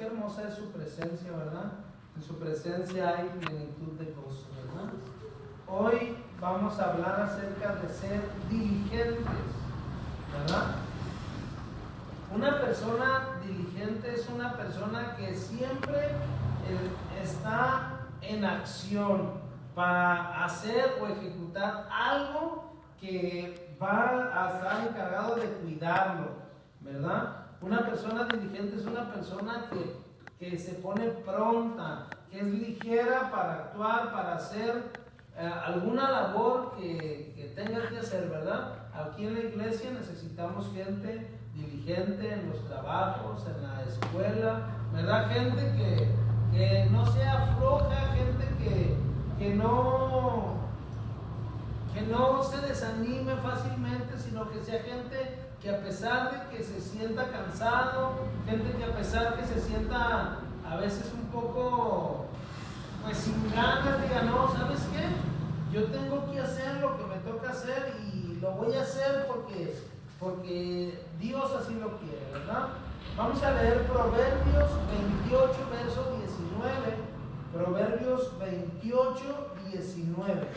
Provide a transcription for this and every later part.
qué hermosa es su presencia, ¿verdad? En su presencia hay plenitud de gozo, ¿verdad? Hoy vamos a hablar acerca de ser diligentes, ¿verdad? Una persona diligente es una persona que siempre está en acción para hacer o ejecutar algo que va a estar encargado de cuidarlo, ¿verdad? Una persona diligente es una persona que se pone pronta, que es ligera para actuar, para hacer alguna labor que tenga que hacer, ¿verdad? Aquí en la iglesia necesitamos gente diligente en los trabajos, en la escuela, ¿verdad? Gente que no sea floja, gente que no se desanime fácilmente, sino que sea gente que a pesar de que se sienta cansado, gente que a pesar que se sienta a veces un poco pues sin ganas, diga, no, ¿sabes qué? Yo tengo que hacer lo que me toca hacer y lo voy a hacer porque Dios así lo quiere, ¿verdad? Vamos a leer Proverbios 28, verso 19. Proverbios 28, 19.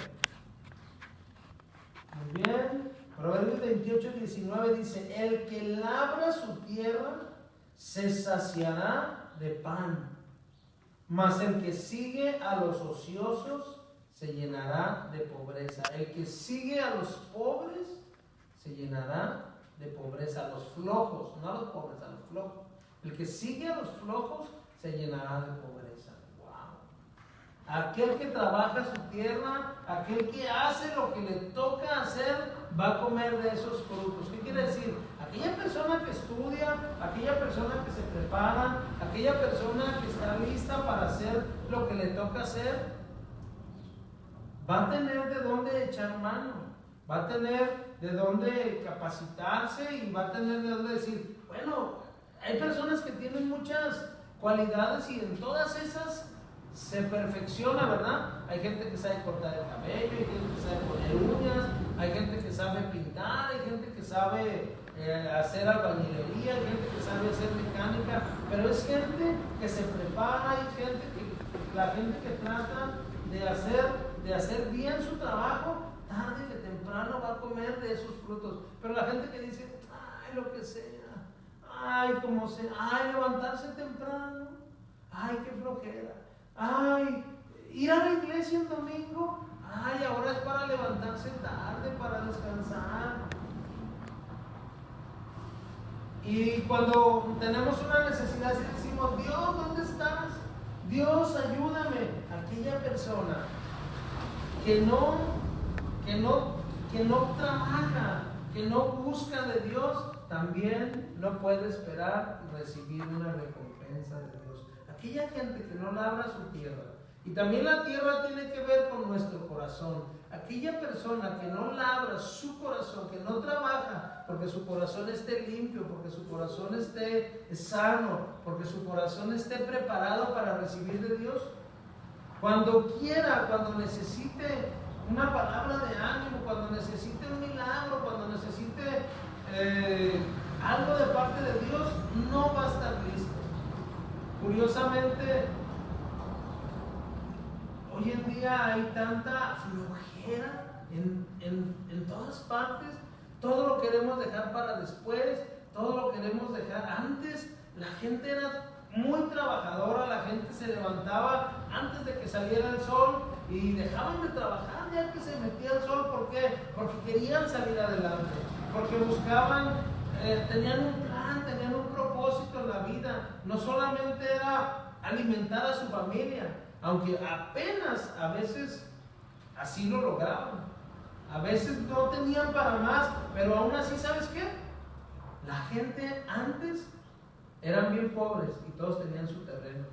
Muy bien. Proverbios 28, 19 dice: el que labra su tierra se saciará de pan, mas el que sigue a los ociosos se llenará de pobreza. El que sigue a los pobres se llenará de pobreza. A los flojos, no a los pobres, a los flojos. El que sigue a los flojos se llenará de pobreza. Wow. Aquel que trabaja su tierra, aquel que hace lo que le toca hacer, va a comer de esos frutos. ¿Qué quiere decir? Aquella persona que estudia, aquella persona que se prepara, aquella persona que está lista para hacer lo que le toca hacer, va a tener de dónde echar mano, va a tener de dónde capacitarse y va a tener de dónde decir, bueno, hay personas que tienen muchas cualidades y en todas esas se perfecciona, ¿verdad? Hay gente que sabe cortar el cabello, hay gente que sabe poner uñas, hay gente que sabe pintar, hay gente que sabe hacer albañilería, hay gente que sabe hacer mecánica, pero es gente que se prepara, hay gente la gente que trata de hacer bien su trabajo, tarde que temprano va a comer de esos frutos. Pero la gente que dice, ay, lo que sea, ay, como sea, ay, levantarse temprano, ay, qué flojera, ay, ir a la iglesia un domingo, ay, ahora es para levantarse tarde, para descansar. Y cuando tenemos una necesidad, decimos, Dios, ¿dónde estás? Dios, ayúdame. Aquella persona que no trabaja, que no busca de Dios, también no puede esperar recibir una recompensa de Dios. Aquella gente que no labra su tierra, y también la tierra tiene que ver con nuestro corazón. Aquella persona que no labra su corazón, que no trabaja porque su corazón esté limpio, porque su corazón esté sano, porque su corazón esté preparado para recibir de Dios, cuando quiera, cuando necesite una palabra de ánimo, cuando necesite un milagro, cuando necesite algo de parte de Dios, no va a estar listo. Curiosamente, hoy en día hay tanta flojera en todas partes. Todo lo queremos dejar para después, todo lo queremos dejar antes. La gente era muy trabajadora, la gente se levantaba antes de que saliera el sol y dejaban de trabajar ya que se metía el sol. ¿Por qué? Porque querían salir adelante, porque buscaban, tenían un plan, tenían un propósito en la vida. No solamente era alimentar a su familia, aunque apenas a veces así lo lograban. A veces no tenían para más, pero aún así, ¿sabes qué? La gente antes eran bien pobres y todos tenían su terreno.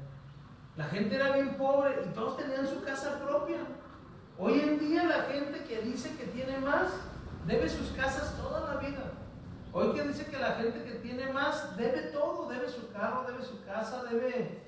La gente era bien pobre y todos tenían su casa propia. Hoy en día la gente que dice que tiene más, debe sus casas toda la vida. Hoy que dice que la gente que tiene más, debe todo, debe su carro, debe su casa, debe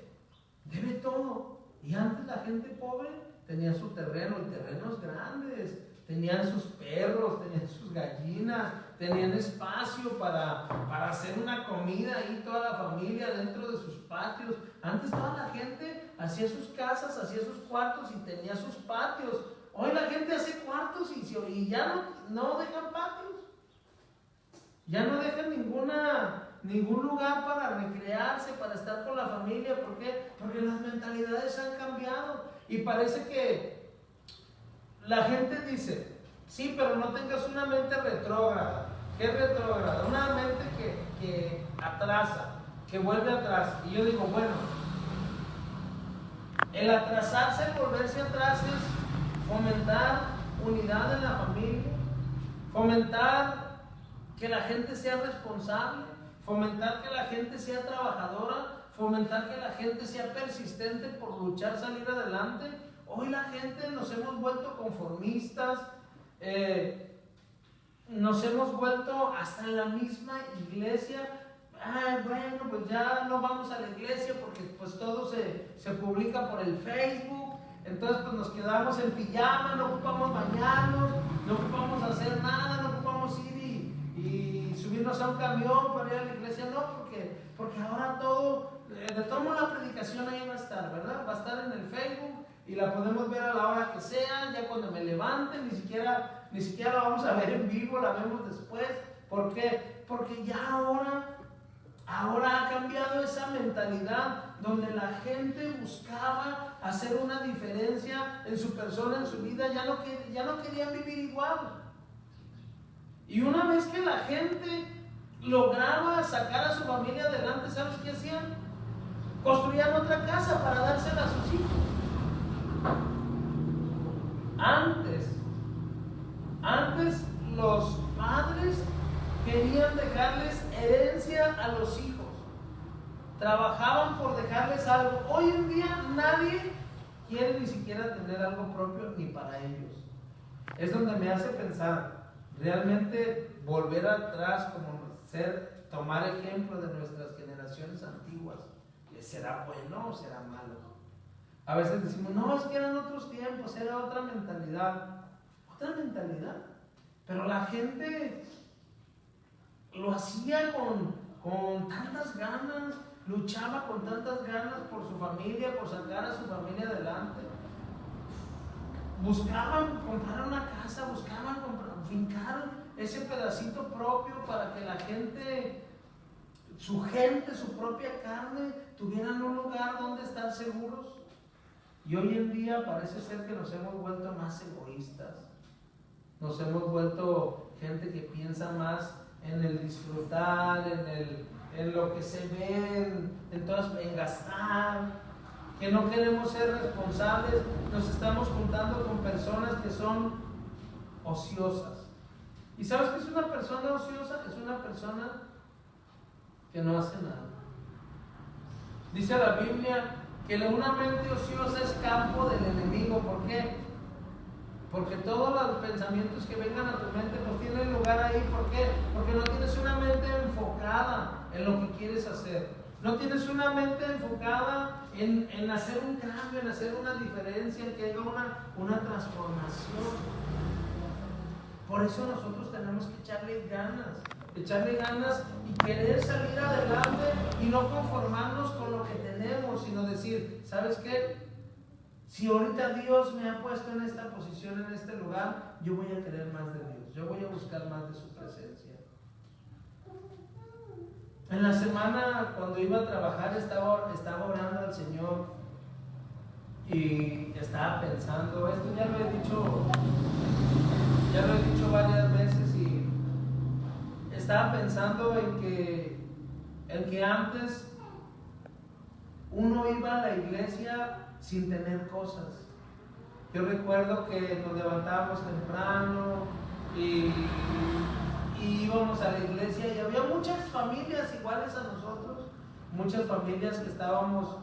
todo. Y antes la gente pobre tenía su terreno, y terrenos grandes, tenían sus perros, tenían sus gallinas, tenían espacio para hacer una comida ahí, toda la familia dentro de sus patios. Antes toda la gente hacía sus casas, hacía sus cuartos y tenía sus patios. Hoy la gente hace cuartos y ya no dejan patios. Ya no dejan ningún lugar para recrearse, para estar con la familia. ¿Por qué? Porque las mentalidades han cambiado. Y parece que la gente dice, sí, pero no tengas una mente retrógrada. ¿Qué es retrógrada? Una mente que atrasa, que vuelve atrás. Y yo digo, bueno, el atrasarse, el volverse atrás es fomentar unidad en la familia, fomentar que la gente sea responsable, fomentar que la gente sea trabajadora, fomentar que la gente sea persistente por luchar, salir adelante. Hoy la gente nos hemos vuelto conformistas, nos hemos vuelto hasta en la misma iglesia. Bueno, pues ya no vamos a la iglesia porque pues todo se publica por el Facebook. Entonces pues nos quedamos en pijama, no ocupamos bañarnos, no ocupamos hacer nada, no ocupamos ir y subirnos a un camión para ir a la iglesia. No, porque ahora todo, de todo la predicación ahí va a estar, ¿verdad? Va a estar en el Facebook y la podemos ver a la hora que sea, ya cuando me levante, ni siquiera la vamos a ver en vivo, la vemos después. ¿Por qué? Porque ya ahora ha cambiado esa mentalidad donde la gente buscaba hacer una diferencia en su persona, en su vida. Ya no querían vivir igual. Y una vez que la gente lograba sacar a su familia adelante, ¿sabes qué hacían? Construían otra casa para dársela a sus hijos. Antes los padres querían dejarles herencia a los hijos. Trabajaban por dejarles algo. Hoy en día nadie quiere ni siquiera tener algo propio ni para ellos. Es donde me hace pensar, realmente volver atrás, tomar ejemplo de nuestras generaciones antiguas, ¿será bueno o será malo? A veces decimos, no, es que eran otros tiempos, era otra mentalidad. Otra mentalidad. Pero la gente lo hacía con tantas ganas, luchaba con tantas ganas por su familia, por sacar a su familia adelante. Buscaban comprar una casa, buscaban fincar ese pedacito propio para que la gente, su propia carne, tuvieran un lugar donde estar seguros. Y hoy en día parece ser que nos hemos vuelto más egoístas. Nos hemos vuelto gente que piensa más en el disfrutar, en lo que se ve, en gastar, que no queremos ser responsables. Nos estamos juntando con personas que son ociosas. ¿Y sabes qué es una persona ociosa? Es una persona que no hace nada. Dice la Biblia que una mente ociosa es campo del enemigo. ¿Por qué? Porque todos los pensamientos que vengan a tu mente pues tienen lugar ahí. ¿Por qué? Porque no tienes una mente enfocada en lo que quieres hacer. No tienes una mente enfocada en hacer un cambio, en hacer una diferencia, en que haya una transformación. Por eso nosotros tenemos que echarle ganas y querer salir adelante y no conformarnos con lo que tenemos, sino decir, ¿sabes qué? Si ahorita Dios me ha puesto en esta posición, en este lugar, yo voy a querer más de Dios, yo voy a buscar más de su presencia. En la semana, cuando iba a trabajar, estaba orando al Señor y estaba pensando, esto ya lo he dicho varias veces, y estaba pensando en que antes uno iba a la iglesia sin tener cosas. Yo recuerdo que nos levantábamos temprano y íbamos a la iglesia y había muchas familias iguales a nosotros, muchas familias que estábamos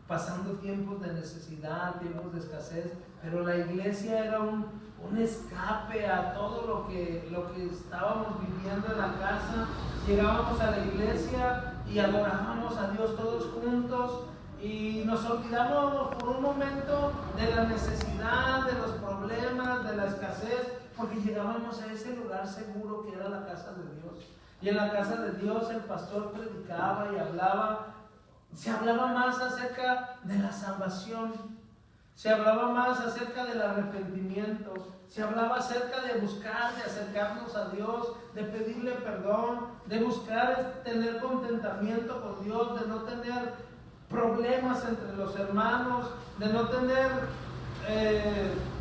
pasando tiempos de necesidad, tiempos de escasez, pero la iglesia era un escape a todo lo que estábamos viviendo en la casa. Llegábamos a la iglesia y adorábamos a Dios todos juntos y nos olvidamos por un momento de la necesidad, de los problemas, de la escasez, porque llegábamos a ese lugar seguro que era la casa de Dios. Y en la casa de Dios el pastor predicaba y hablaba. Se hablaba más acerca de la salvación. Se hablaba más acerca del arrepentimiento. Se hablaba acerca de buscar, de acercarnos a Dios, de pedirle perdón, de buscar tener contentamiento con Dios, de no tener problemas entre los hermanos, de no tener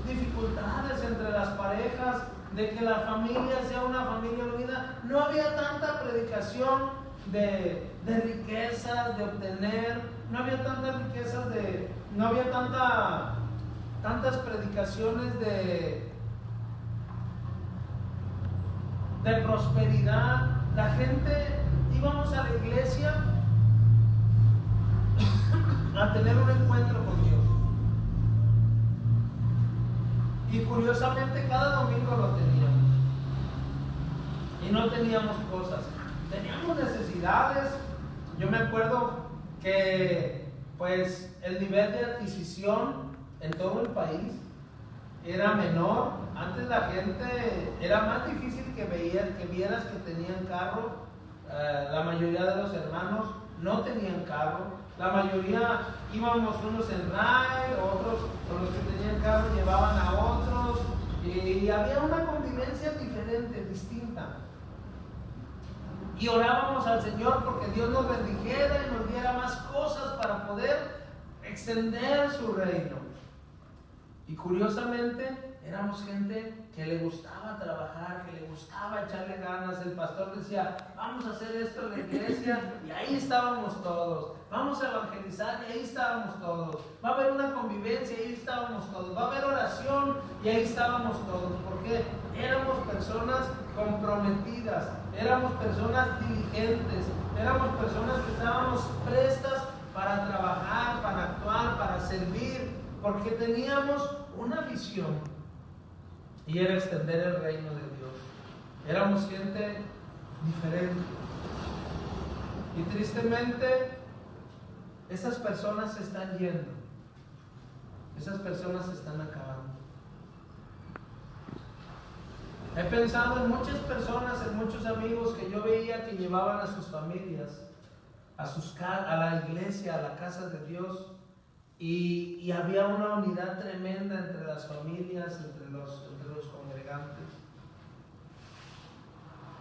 dificultades entre las parejas, de que la familia sea una familia unida. No había tanta predicación de riquezas, de obtener, no había tantas riquezas, no había tantas predicaciones de prosperidad. La gente, íbamos a la iglesia a tener un encuentro con Dios. Y curiosamente cada domingo lo teníamos. Y no teníamos cosas. Teníamos necesidades. Yo me acuerdo que pues el nivel de adquisición en todo el país era menor. Antes la gente era más difícil que vieras que tenían carro. La mayoría de los hermanos no tenían carro. La mayoría íbamos unos en ride, otros con los que tenían carro llevaban a otros, y había una convivencia diferente, distinta. Y orábamos al Señor porque Dios nos bendijera y nos diera más cosas para poder extender su reino. Y curiosamente éramos gente que le gustaba trabajar, que le gustaba echarle ganas. El pastor decía, vamos a hacer esto en la iglesia, y ahí estábamos todos. Vamos a evangelizar, y ahí estábamos todos. Va a haber una convivencia, y ahí estábamos todos. Va a haber oración, y ahí estábamos todos. Porque éramos personas comprometidas, éramos personas diligentes, éramos personas que estábamos prestas para trabajar, para actuar, para servir, porque teníamos una visión, y era extender el reino de Dios. Éramos gente diferente. Y tristemente, esas personas se están yendo. Esas personas se están acabando. He pensado en muchas personas, en muchos amigos que yo veía que llevaban a sus familias, a la iglesia, a la casa de Dios. Y había una unidad tremenda entre las familias, entre los congregantes.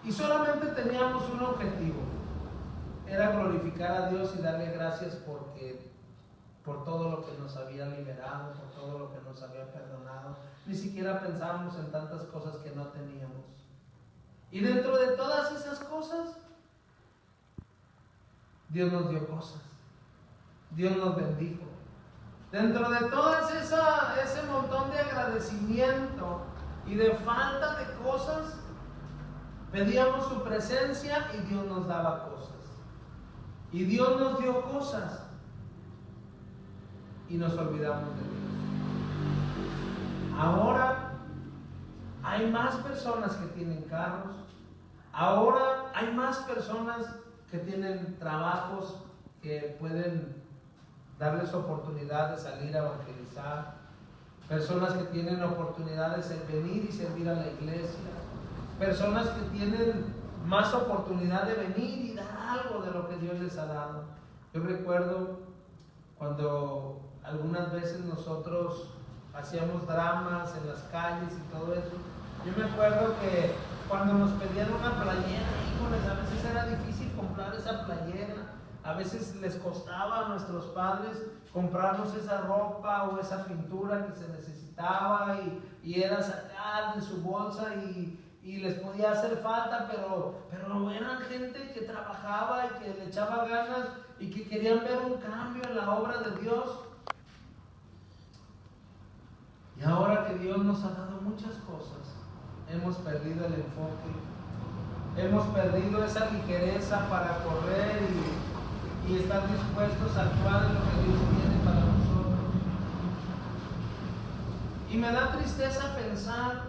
Y solamente teníamos un objetivo, era glorificar a Dios y darle gracias por todo lo que nos había liberado, por todo lo que nos había perdonado. Ni siquiera pensábamos en tantas cosas que no teníamos. Y dentro de todas esas cosas, Dios nos dio cosas. Dios nos bendijo. Dentro de todas ese montón de agradecimiento y de falta de cosas, pedíamos su presencia y Dios nos daba cosas. Y Dios nos dio cosas y nos olvidamos de Dios. Ahora hay más personas que tienen carros. Ahora hay más personas que tienen trabajos que pueden darles oportunidad de salir a evangelizar, personas que tienen oportunidades de venir y servir a la iglesia, personas que tienen más oportunidad de venir y dar algo de lo que Dios les ha dado. Yo recuerdo cuando algunas veces nosotros hacíamos dramas en las calles y todo eso. Yo me acuerdo que cuando nos pedían una playera, híjoles, a veces era difícil comprar esa playera. A veces les costaba a nuestros padres comprarnos esa ropa o esa pintura que se necesitaba, y era sacar de su bolsa y les podía hacer falta, pero eran gente que trabajaba y que le echaba ganas y que querían ver un cambio en la obra de Dios. Y ahora que Dios nos ha dado muchas cosas, hemos perdido el enfoque, hemos perdido esa ligereza para correr y estar dispuestos a actuar en lo que Dios tiene para nosotros. Y me da tristeza pensar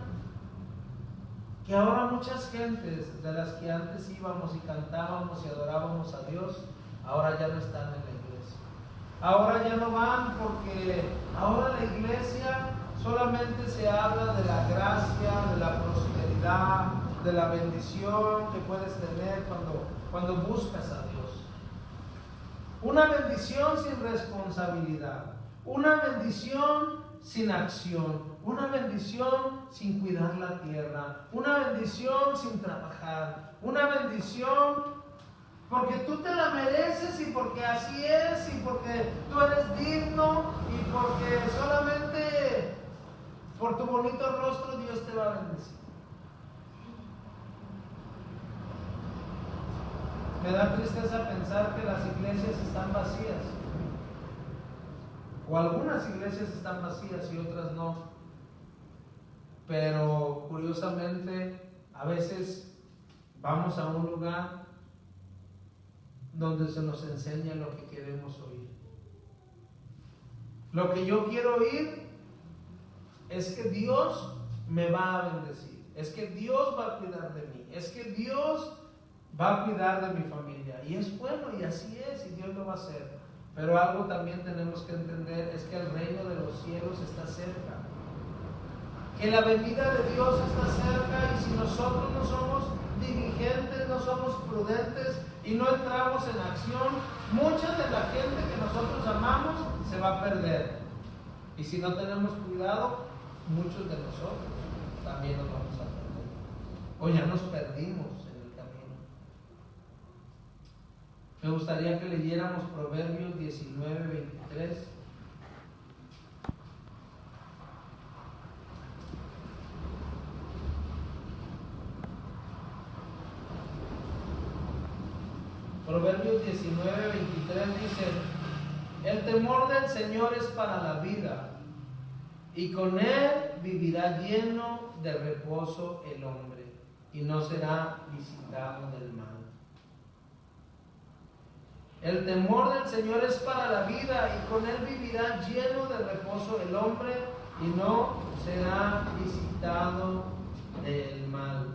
que ahora muchas gentes de las que antes íbamos y cantábamos y adorábamos a Dios, ahora ya no están en la iglesia. Ahora ya no van, porque ahora la iglesia solamente se habla de la gracia, de la prosperidad, de la bendición que puedes tener cuando buscas a Dios. Una bendición sin responsabilidad, una bendición sin acción, una bendición sin cuidar la tierra, una bendición sin trabajar, una bendición porque tú te la mereces y porque así es y porque tú eres digno y porque solamente por tu bonito rostro Dios te va a bendecir. Me da tristeza pensar que las iglesias están vacías. O algunas iglesias están vacías y otras no. Pero curiosamente, a veces vamos a un lugar donde se nos enseña lo que queremos oír. Lo que yo quiero oír es que Dios me va a bendecir, es que Dios va a cuidar de mí, es que Dios va a cuidar de mi familia. Y es bueno y así es y Dios lo va a hacer. Pero algo también tenemos que entender es que el reino de los cielos está cerca. Que la venida de Dios está cerca y si nosotros no somos diligentes, no somos prudentes y no entramos en acción, mucha de la gente que nosotros amamos se va a perder. Y si no tenemos cuidado, muchos de nosotros también nos vamos a perder. O ya nos perdimos en el camino. Me gustaría que leyéramos Proverbios 19:23. Proverbios 19:23 dice: el temor del Señor es para la vida, y con él vivirá lleno de reposo el hombre, y no será visitado del mal. El temor del Señor es para la vida, y con él vivirá lleno de reposo el hombre, y no será visitado del mal.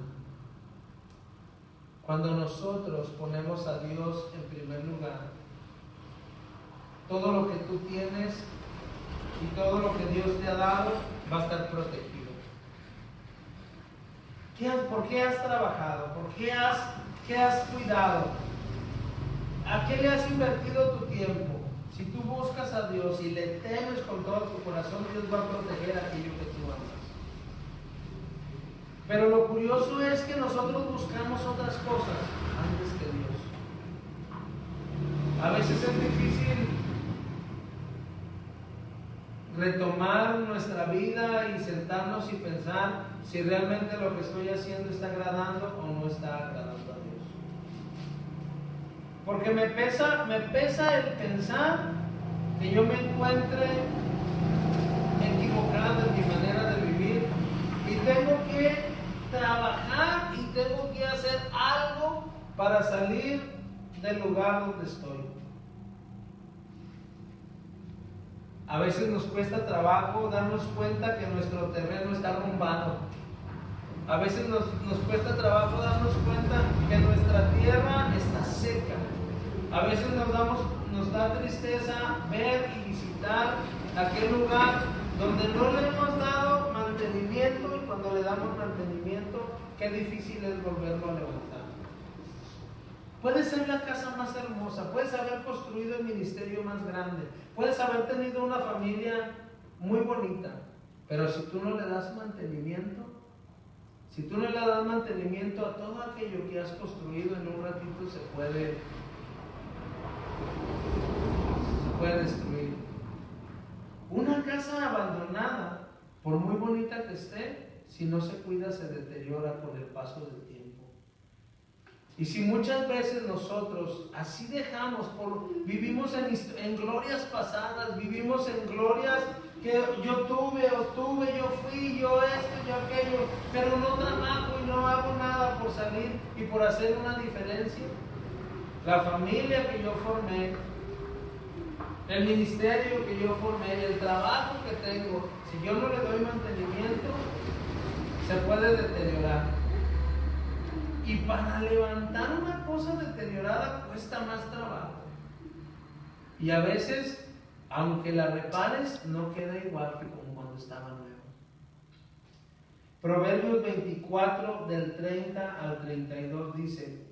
Cuando nosotros ponemos a Dios en primer lugar, todo lo que tú tienes y todo lo que Dios te ha dado va a estar protegido. ¿Por qué has trabajado? ¿Por qué has cuidado? ¿A qué le has invertido tu tiempo? Si tú buscas a Dios y le temes con todo tu corazón, Dios va a proteger aquello que tú amas. Pero lo curioso es que nosotros buscamos otras cosas antes que Dios. A veces es difícil retomar nuestra vida y sentarnos y pensar si realmente lo que estoy haciendo está agradando o no está agradando a Dios. Porque me pesa el pensar que yo me encuentre equivocado en mi manera de vivir y tengo que trabajar y tengo que hacer algo para salir del lugar donde estoy. A veces nos cuesta trabajo darnos cuenta que nuestro terreno está arrumbado. A veces nos cuesta trabajo darnos cuenta que nuestra tierra está seca. A veces nos da tristeza ver y visitar aquel lugar donde no le hemos dado mantenimiento, y cuando le damos mantenimiento, qué difícil es volverlo a levantar. Puede ser la casa más hermosa, puedes haber construido el ministerio más grande, puedes haber tenido una familia muy bonita, pero si tú no le das mantenimiento, si tú no le das mantenimiento a todo aquello que has construido, en un ratito se puede destruir. Una casa abandonada, por muy bonita que esté, si no se cuida, se deteriora con el paso del tiempo. Y si muchas veces nosotros así dejamos, vivimos en glorias pasadas, vivimos en glorias que yo tuve, yo fui, yo esto, yo aquello, pero no trabajo y no hago nada por salir y por hacer una diferencia. La familia que yo formé, el ministerio que yo formé, el trabajo que tengo, si yo no le doy mantenimiento, se puede deteriorar. Y para levantar una cosa deteriorada cuesta más trabajo. Y a veces, aunque la repares, no queda igual que como cuando estaba nuevo. Proverbios 24 del 30 al 32 dice: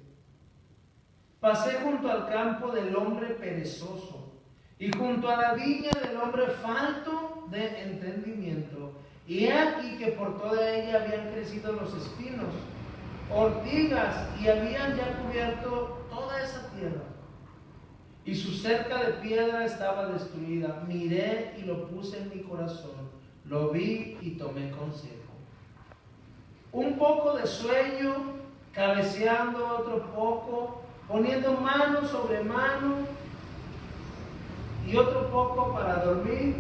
pasé junto al campo del hombre perezoso y junto a la viña del hombre falto de entendimiento. Y he aquí que por toda ella habían crecido los espinos, ortigas, y habían ya cubierto toda esa tierra. Y su cerca de piedra estaba destruida. Miré y lo puse en mi corazón, lo vi y tomé consejo. Un poco de sueño, cabeceando otro poco, poniendo mano sobre mano, y otro poco para dormir.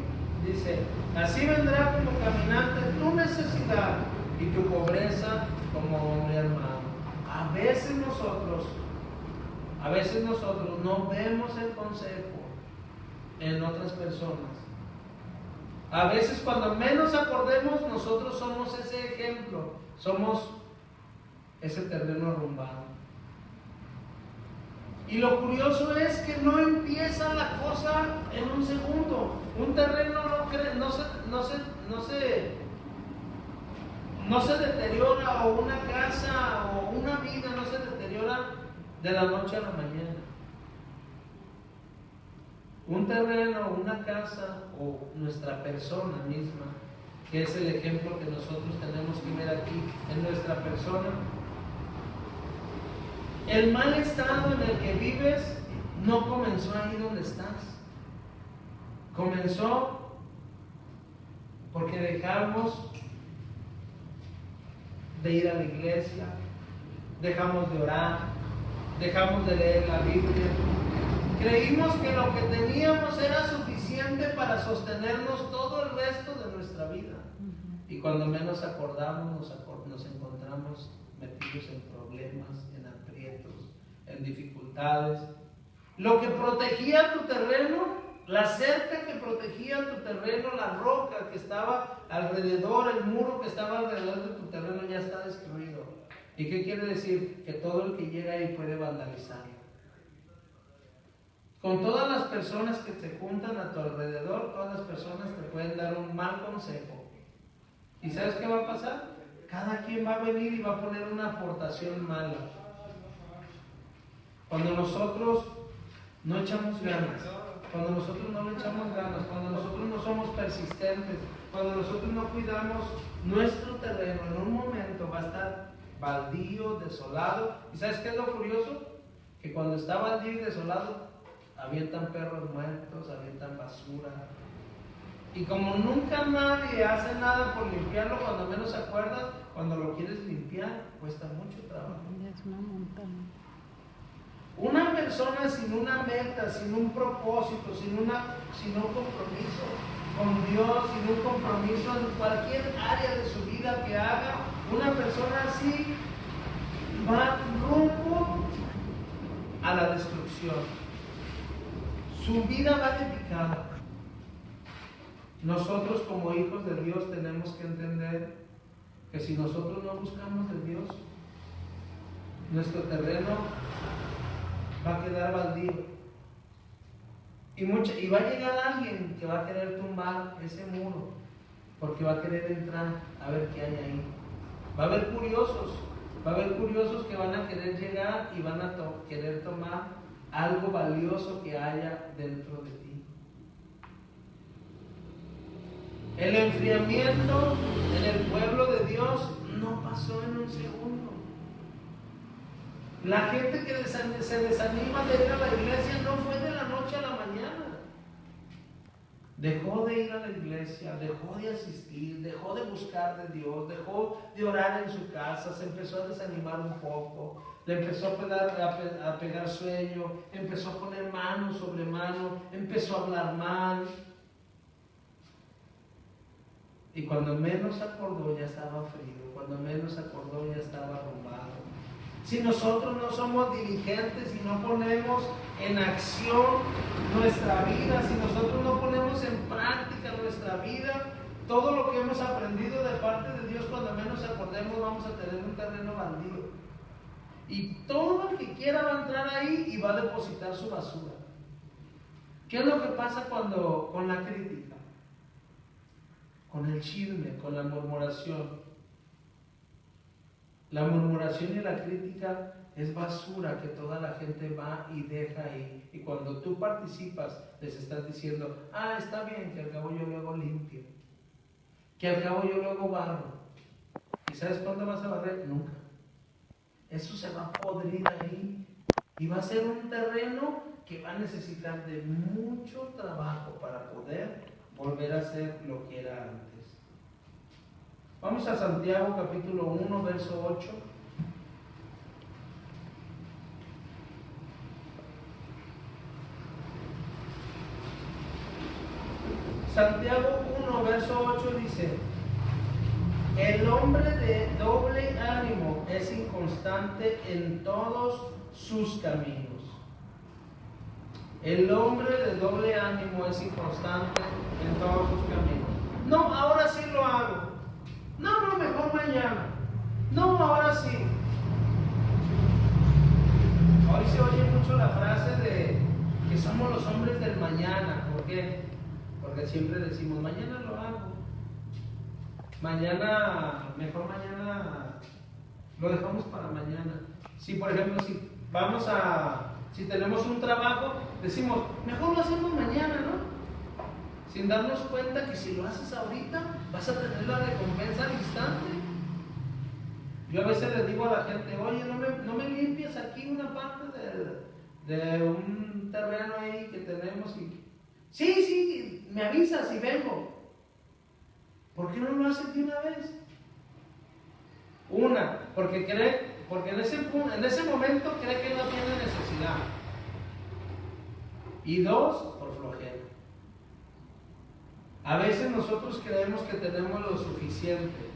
Dice: así vendrá como caminante tu necesidad y tu pobreza como hombre hermano. A veces nosotros no vemos el consejo en otras personas. A veces cuando menos acordemos, nosotros somos ese ejemplo, somos ese terreno arrumbado. Y lo curioso es que no empieza la cosa en un segundo. Un terreno no se deteriora, o una casa o una vida no se deteriora de la noche a la mañana. Un terreno, una casa o nuestra persona misma, que es el ejemplo que nosotros tenemos que ver aquí en nuestra persona. El mal estado en el que vives no comenzó ahí donde estás. Comenzó porque dejamos de ir a la iglesia, dejamos de orar, dejamos de leer la Biblia. Creímos que lo que teníamos era suficiente para sostenernos todo el resto de nuestra vida. Y cuando menos acordamos, nos encontramos metidos en problemas, en aprietos, en dificultades. Lo que protegía tu terreno, la cerca que protegía tu terreno, la roca que estaba alrededor, el muro que estaba alrededor de tu terreno ya está destruido. ¿Y qué quiere decir? Que todo el que llega ahí puede vandalizarlo. Con todas las personas que se juntan a tu alrededor, todas las personas te pueden dar un mal consejo. ¿Y sabes qué va a pasar? Cada quien va a venir y va a poner una aportación mala. Cuando nosotros no echamos ganas, cuando nosotros no le echamos ganas, cuando nosotros no somos persistentes, cuando nosotros no cuidamos nuestro terreno, en un momento va a estar baldío, desolado. ¿Y sabes qué es lo curioso? Que cuando está baldío y desolado, avientan perros muertos, avientan basura. Y como nunca nadie hace nada por limpiarlo, cuando menos se acuerdas, cuando lo quieres limpiar, cuesta mucho trabajo. Es una montaña. Una persona sin una meta, sin un propósito, sin un compromiso con Dios, sin un compromiso en cualquier área de su vida que haga, una persona así va rumbo a la destrucción. Su vida va de picada. Nosotros como hijos de Dios tenemos que entender que si nosotros no buscamos de Dios, nuestro terreno va a quedar baldío. Y va a llegar alguien que va a querer tumbar ese muro, porque va a querer entrar a ver qué hay ahí. Va a haber curiosos que van a querer llegar y van a querer tomar algo valioso que haya dentro de ti. El enfriamiento en el pueblo de Dios no pasó en un segundo. La gente que se desanima de ir a la iglesia no fue de la noche a la mañana. Dejó de ir a la iglesia, dejó de asistir, dejó de buscar de Dios, dejó de orar en su casa, se empezó a desanimar un poco, le empezó a pegar sueño, empezó a poner mano sobre mano, empezó a hablar mal. Y cuando menos acordó ya estaba frío, cuando menos acordó ya estaba arrumbado. Si nosotros no somos diligentes y no ponemos en acción nuestra vida, si nosotros no ponemos en práctica nuestra vida, todo lo que hemos aprendido de parte de Dios, cuando menos acordemos, vamos a tener un terreno baldío. Y todo el que quiera va a entrar ahí y va a depositar su basura. ¿Qué es lo que pasa con la crítica? Con el chisme, con la murmuración. La murmuración y la crítica es basura que toda la gente va y deja ahí. Y cuando tú participas, les estás diciendo, está bien, que al cabo yo luego limpio, que al cabo yo luego barro. ¿Y sabes cuándo vas a barrer? Nunca. Eso se va a podrir ahí. Y va a ser un terreno que va a necesitar de mucho trabajo para poder volver a ser lo que era antes. Vamos a Santiago capítulo 1, verso 8. Santiago 1, verso 8 dice: el hombre de doble ánimo es inconstante en todos sus caminos. El hombre de doble ánimo es inconstante en todos sus caminos. No, ahora sí lo hago. No, mejor mañana. No, ahora sí. Hoy se oye mucho la frase de que somos los hombres del mañana. ¿Por qué? Porque siempre decimos, mañana lo hago. Mejor mañana lo dejamos para mañana. Si por ejemplo, si tenemos un trabajo, decimos, mejor lo hacemos mañana, ¿no? Sin darnos cuenta que si lo haces ahorita, vas a tener la recompensa al instante. Yo a veces les digo a la gente, oye, no me limpias aquí una parte de un terreno ahí que tenemos. Sí, me avisas y vengo. ¿Por qué no lo haces de una vez? Porque en ese momento cree que no tiene necesidad. Y 2, por flojera. A veces nosotros creemos que tenemos lo suficiente.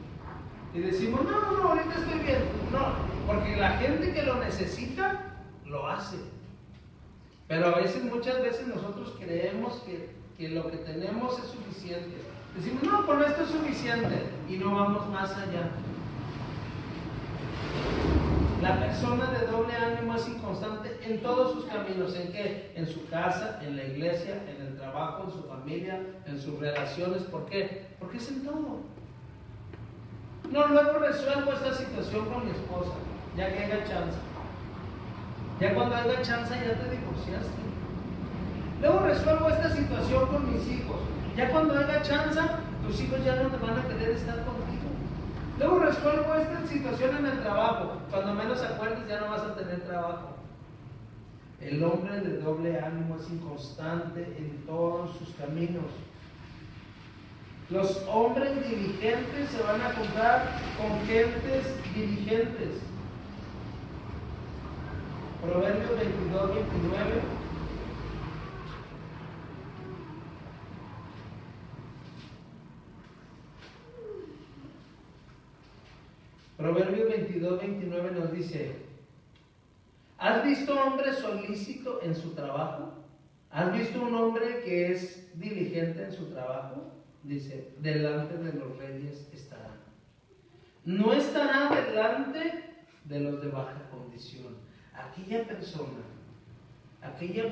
Y decimos, no, ahorita estoy bien. No, porque la gente que lo necesita, lo hace. Pero muchas veces nosotros creemos que lo que tenemos es suficiente. Decimos, no, con esto es suficiente. Y no vamos más allá. La persona de doble ánimo es inconstante en todos sus caminos. ¿En qué? En su casa, en la iglesia, en el trabajo, en su familia, en sus relaciones. ¿Por qué? Porque es en todo. No, luego resuelvo esta situación con mi esposa, ya que haya chance. Ya cuando haya chance ya te divorciaste. Luego resuelvo esta situación con mis hijos. Ya cuando haya chance, tus hijos ya no te van a querer estar contigo. Luego resuelvo esta situación en el trabajo. Cuando menos acuerdes ya no vas a tener trabajo. El hombre de doble ánimo es inconstante en todos sus caminos. Los hombres diligentes se van a juntar con gentes diligentes. Proverbios 22, 29. Proverbios 22, 29 nos dice: ¿has visto hombre solícito en su trabajo? ¿Has visto un hombre que es diligente en su trabajo? Dice, delante de los reyes estará. No estará delante de los de baja condición. Aquella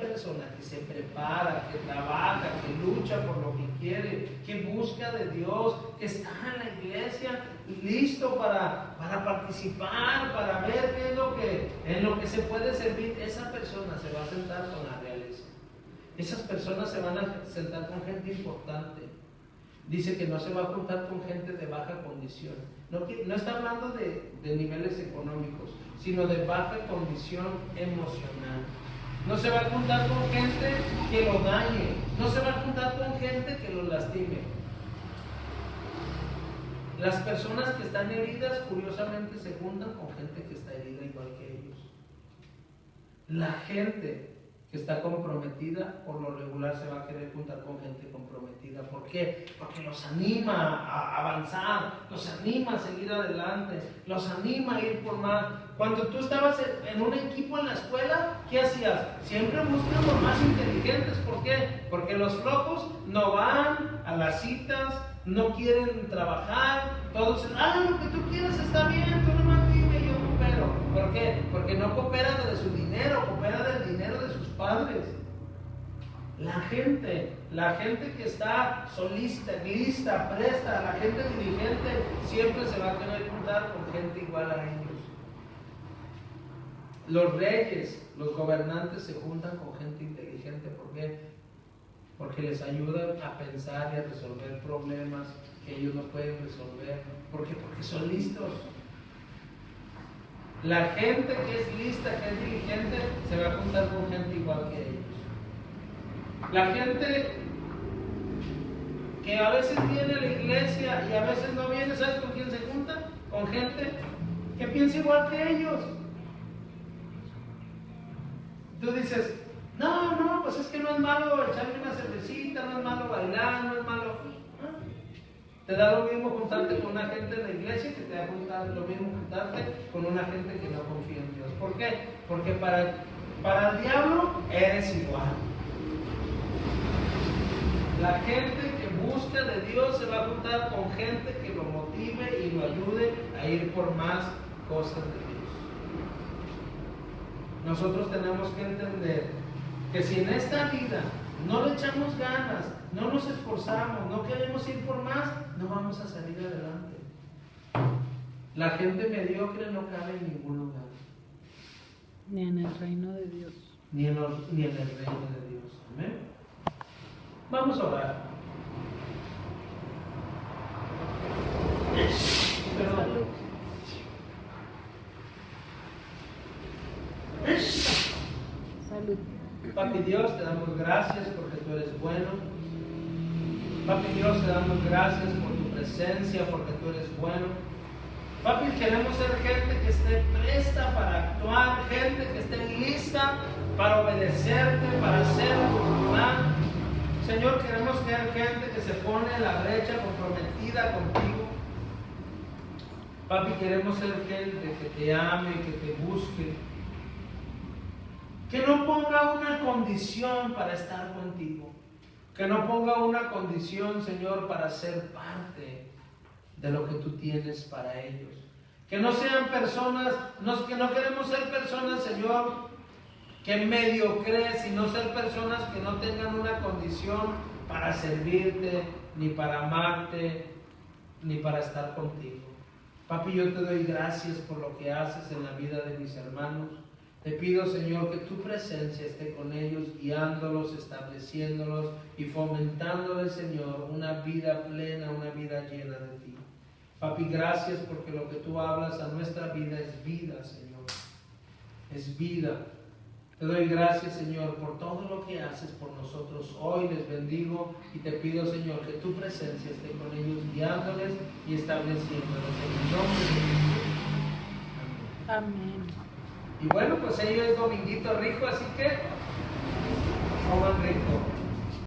persona que se prepara, que trabaja, que lucha por lo que quiere, que busca de Dios, que está en la iglesia listo para participar, para ver qué es en lo que se puede servir, esa persona se va a sentar con la realeza. Esas personas se van a sentar con gente importante. Dice que no se va a juntar con gente de baja condición. No está hablando de niveles económicos, sino de baja condición emocional. No se va a juntar con gente que lo dañe. No se va a juntar con gente que lo lastime. Las personas que están heridas, curiosamente, se juntan con gente que está herida igual que ellos. La gente que está comprometida, por lo regular se va a querer juntar con gente comprometida. ¿Por qué? Porque los anima a avanzar, los anima a seguir adelante, los anima a ir por más. Cuando tú estabas en un equipo en la escuela, ¿qué hacías? Siempre buscan los más inteligentes. ¿Por qué? Porque los flojos no van a las citas, no quieren trabajar, todos dicen, lo que tú quieras está bien, tú nomás dime, yo coopero. ¿Por qué? Porque no coopera de su dinero, coopera del dinero de sus padres. La gente que está solista, lista, presta, la gente diligente, siempre se va a querer juntar con gente igual a ellos. Los reyes, los gobernantes se juntan con gente inteligente. ¿Por qué? Porque les ayuda a pensar y a resolver problemas que ellos no pueden resolver. ¿Por qué? Porque son listos. La gente que es lista, que es diligente, se va a juntar con gente igual que ellos. La gente que a veces viene a la iglesia y a veces no viene, ¿sabes con quién se junta? Con gente que piensa igual que ellos. Tú dices, no, pues es que no es malo echarme una cervecita, no es malo bailar, no es malo. Te da lo mismo juntarte con una gente de la iglesia que te da lo mismo juntarte con una gente que no confía en Dios. ¿Por qué? Porque para el diablo eres igual. La gente que busca de Dios se va a juntar con gente que lo motive y lo ayude a ir por más cosas de Dios. Nosotros tenemos que entender que si en esta vida no le echamos ganas, no nos esforzamos, no queremos ir por más, no vamos a salir adelante. La gente mediocre no cabe en ningún lugar. Ni en el reino de Dios. Ni en el reino de Dios. Amén. Vamos a orar. Perdón. Salud. Papi Dios, te damos gracias porque tú eres bueno. Papi Dios, te damos gracias por tu presencia, porque tú eres bueno. Papi, queremos ser gente que esté presta para actuar, gente que esté lista para obedecerte, para hacer tu voluntad. Señor, queremos ser gente que se pone en la brecha comprometida contigo. Papi, queremos ser gente que te ame, que te busque, que no ponga una condición para estar contigo, que no ponga una condición, Señor, para ser parte de lo que tú tienes para ellos. Que no sean personas, que no queremos ser personas, Señor, que mediocres, sino ser personas que no tengan una condición para servirte, ni para amarte, ni para estar contigo. Papi, yo te doy gracias por lo que haces en la vida de mis hermanos. Te pido, Señor, que tu presencia esté con ellos, guiándolos, estableciéndolos y fomentándoles, Señor, una vida plena, una vida llena de ti. Papi, gracias porque lo que tú hablas a nuestra vida es vida, Señor. Es vida. Te doy gracias, Señor, por todo lo que haces por nosotros. Hoy les bendigo y te pido, Señor, que tu presencia esté con ellos, guiándoles y estableciéndoles en el nombre de Jesús. Amén. Amén. Y bueno, pues ello es dominguito rico, así que coman rico.